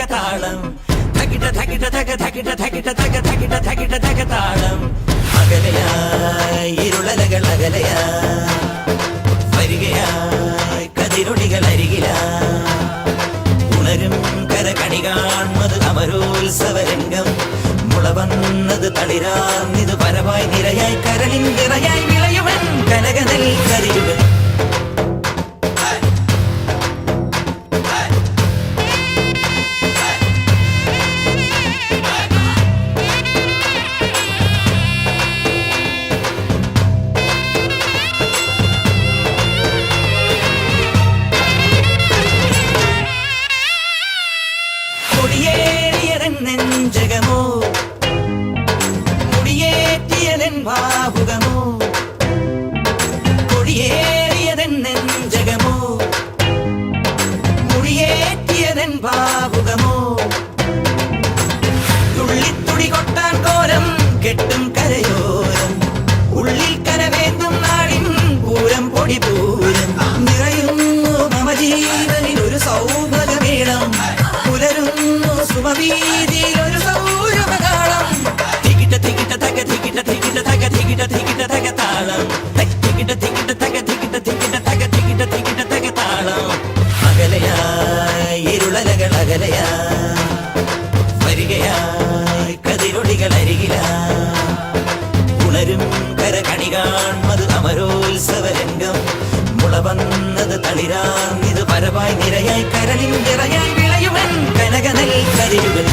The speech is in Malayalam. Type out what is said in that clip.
താളം താളം അകലയായി ഇരുളലകൾ അകലയായി വരികയായി കതിരൊളികൾ അരികിലായി ഉണരും കരകണി കാൺമത് അമരോത്സവരംഗം മുളവന്നത് തളിരാർന്നിത് പരവായി നിരയായി കരളിൻ നിറയായി വിളയുവൻ കനകനൽ കരിയുവൻ നെഞ്ചകമോ മുടിയേറ്റിയതൻ ഭാവുകമോ കൊടിയേറിയതൻ നെഞ്ചകമോ മുടിയേറ്റിയതൻ ഭാവുകമോ തുള്ളിത്തുടി കൊട്ടാൻ കോരം കെട്ടും കരയോരം ഉള്ളിൽ കരവേന്തും നാടിൻ പൂരം പൊടി പൂരം നിറയുന്നു മമ ജീവനിൽ ഒരു സൗഭഗമേളം പുലരുന്നു സുമവീതിയിൽ ഒരു സൗരഭകാളം തികിട തികിട തക തികിട തികിട തക തികിട തികിട തക താളം തികിട തികിട തക തികിട തികിട തക തികിട തികിട തക താളം അകലയായി ഇരുളലകൾ അകലയായി വരികയായി കതിരൊളികൾ അരികിലായി ഉണരും കരകണി കാൺമത് അമരോത്സവരംഗം മുളവന്നത് തളിരാർന്നിത് പരവായി നിരയായി കരളിൻ നിറയായി വിളയുവൻ കനകനൽ കരിയുവൻ